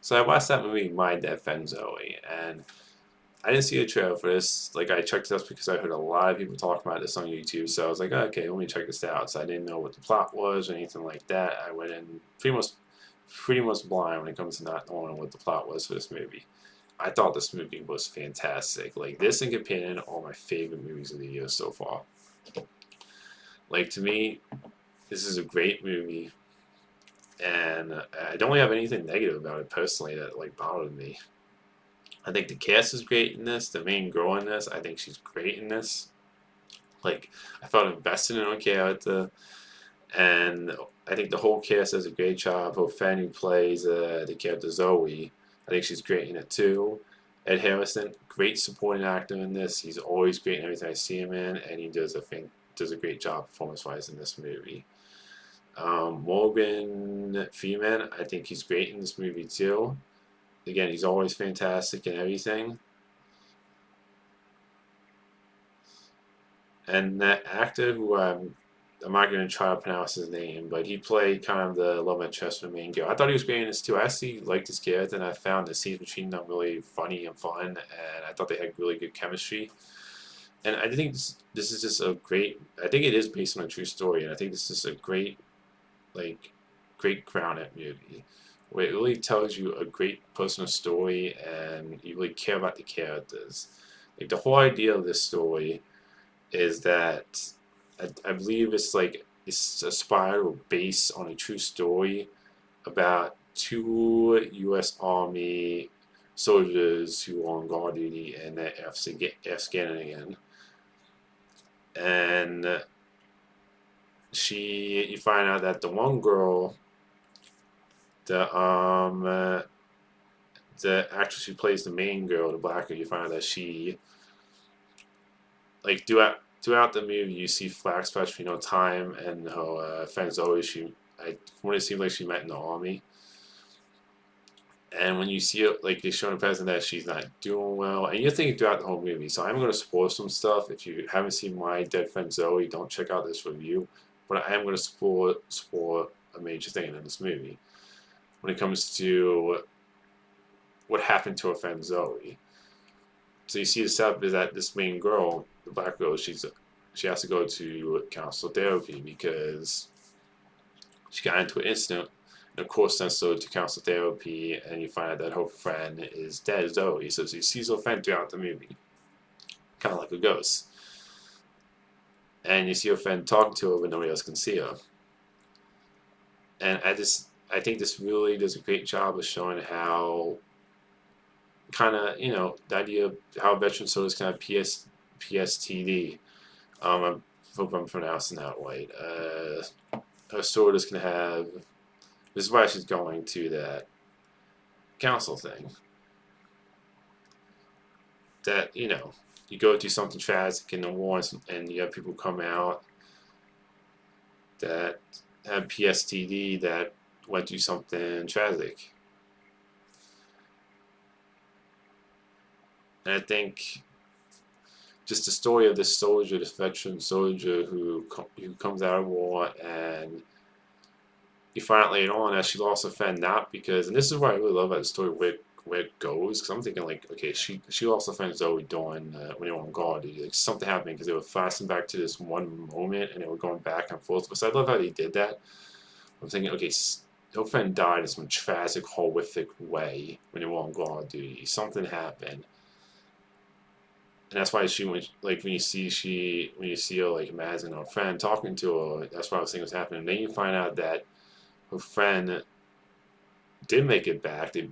So I watched that movie My Dead Friend Zoe, and I didn't see a trailer for this. Like I checked this because I heard a lot of people talking about this on YouTube. So I was like, oh, okay, let me check this out. So I didn't know what the plot was or anything like that. I went in pretty much blind when it comes to not knowing what the plot was for this movie. I thought this movie was fantastic. Like this and Companion are my favorite movies of the year so far. Like to me, this is a great movie, and I don't really have anything negative about it personally that like bothered me. I think the cast is great in this. The main girl in this, I think she's great in this. Like I felt invested in her character, and I think the whole cast does a great job. Hope Fan, who plays the character Zoe, I think she's great in it too. Ed Harrison, great supporting actor in this. He's always great in everything I see him in, and he does a great job performance-wise in this movie. Morgan Freeman, I think he's great in this movie too. Again, he's always fantastic in everything. And that actor who I'm not going to try to pronounce his name, but he played kind of the love interest for the main girl. I thought he was great in this too. I actually liked his character, and I found the scenes between them really funny and fun, and I thought they had really good chemistry. And I think this is just a great. I think it is based on a true story, and I think this is a great, like, great grounded movie where it really tells you a great personal story, and you really care about the characters. Like the whole idea of this story is that I believe it's inspired or based on a true story about two U.S. Army soldiers who were on guard duty in Afghanistan, and you find out that the one girl, the the actress who plays the main girl, the black girl, you find out that she like throughout the movie you see flashbacks, time and her friend Zoe. From what it seems like she met in the army, and when you see it, like they show in the present that she's not doing well, and you're thinking throughout the whole movie. So I'm going to spoil some stuff. If you haven't seen My Dead Friend Zoe, don't check out this review. But I am going to spoil a major thing in this movie when it comes to what happened to her friend Zoe. So you see the setup is that this main girl, the black girl, she has to go to counselor therapy because she got into an incident. And of course, then so to counselor therapy, and you find out that her friend is dead, Zoe. So she sees her friend throughout the movie, kind of like a ghost. And you see her friend talking to her, but nobody else can see her. And I think this really does a great job of showing how kind of the idea of how veteran soldiers can have PSTD. I hope I'm pronouncing that right. Soldiers can have. This is why she's going to that council thing. That you go through something tragic in the war, and you have people come out that have PSTD that went through something tragic. And I think just the story of this soldier, this veteran soldier who comes out of war, and you find out later on that she lost her friend not because, and this is what I really love about the story where it goes, because I'm thinking like, okay, she lost her friend Zoe during when they were on guard. Like something happened because they were flashing back to this one moment, and they were going back and forth. So I love how they did that. I'm thinking, okay, her friend died in some tragic, horrific way when they were on guard duty. Something happened. And that's why when you see her like imagine her friend talking to her, that's why I was thinking was happening. And then you find out that her friend did make it back. They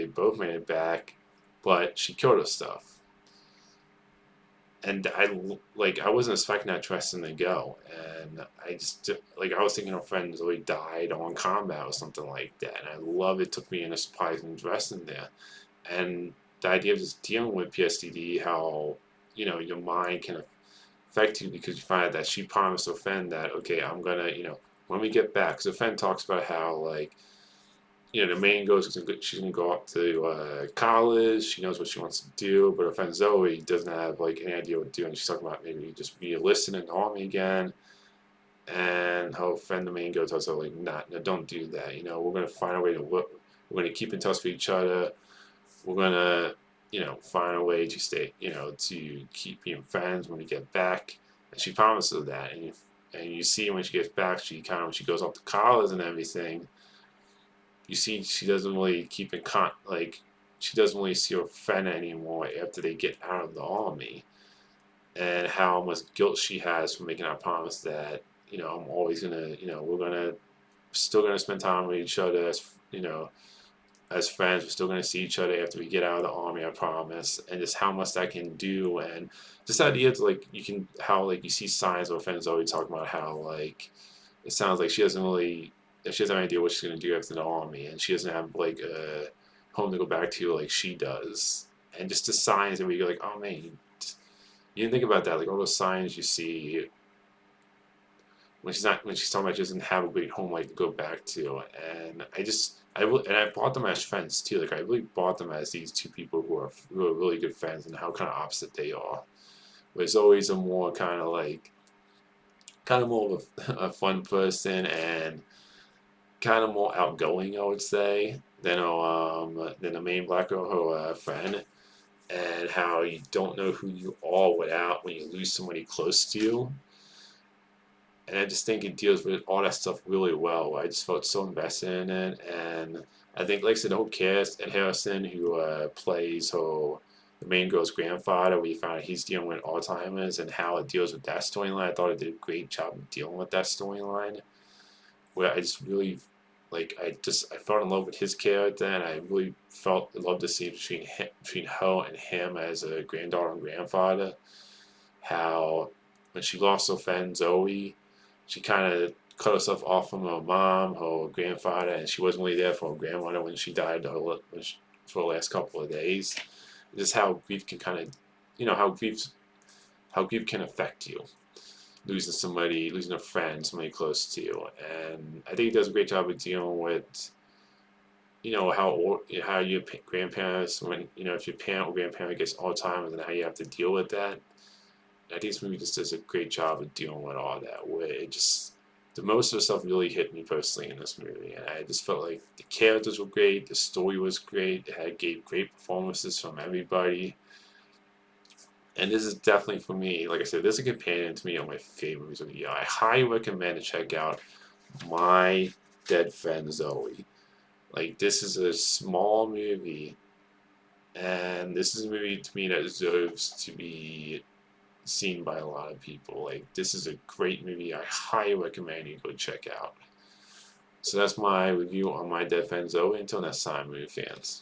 both made it back, but she killed herself. And I wasn't expecting that Tristan to go, and I was thinking her friend really died on combat or something like that. And I love it took me in a surprising dressing there, and the idea of just dealing with PSTD, how your mind can affect you because you find out that she promised her friend that, okay, I'm gonna when we get back, because her friend talks about how like the main girl she's gonna go up to college. She knows what she wants to do, but her friend Zoe doesn't have like any idea what to do, and she's talking about maybe just be enlisted in the army again. And her friend, the main girl, tells her like, "Nah, no, don't do that. We're gonna find a way to We're gonna keep in touch with each other. We're gonna, find a way to stay, to keep being friends when we get back. And she promises that. And you see when she gets back, when she goes off to college and everything, you see she doesn't really keep in she doesn't really see her friend anymore after they get out of the army, and how much guilt she has for making that promise that, I'm always gonna, we're gonna still gonna spend time with each other as friends. We're still gonna see each other after we get out of the army, I promise. And just how much that can do, and just the idea to you see signs of friends always talking about how it sounds like she doesn't have any idea what she's gonna do after the army, and she doesn't have a home to go back to like she does. And just the signs that we go like, oh man, you didn't think about that, like all those signs you see when she's talking about she doesn't have a great home to go back to. And I bought them as friends too. Like I really bought them as these two people who are really good friends, and how kind of opposite they are. There's always a more kind of more of a fun person, and kind of more outgoing, I would say, than the main black girl, her friend. And how you don't know who you are when you lose somebody close to you. And I just think it deals with all that stuff really well. I just felt so invested in it, and I think, like I said, the whole cast, Ed Harrison, who plays the main girl's grandfather, we found out he's dealing with Alzheimer's, and how it deals with that storyline. I thought it did a great job of dealing with that storyline. Where I just really I fell in love with his character, and I really felt loved the scene between her and him as a granddaughter and grandfather. How when she lost her friend Zoe, she kind of cut herself off from her mom, her grandfather, and she wasn't really there for her grandmother when she died for the last couple of days. Just how grief can how grief can affect you, losing a friend, somebody close to you. And I think he does a great job of dealing with, how your grandparents, when, if your parent or grandparent gets Alzheimer's, and how you have to deal with that. I think this movie just does a great job of dealing with all that, where the most of the stuff really hit me personally in this movie. And I just felt like the characters were great, the story was great, gave great performances from everybody. And this is definitely, for me, like I said, this is a companion to me on my favorite movies of the year. I highly recommend to check out My Dead Friend Zoe. This is a small movie, and this is a movie to me that deserves to be seen by a lot of people. This is a great movie. I highly recommend you go check out. So that's my review on My Dead Friend Zoe. Until next time, movie fans.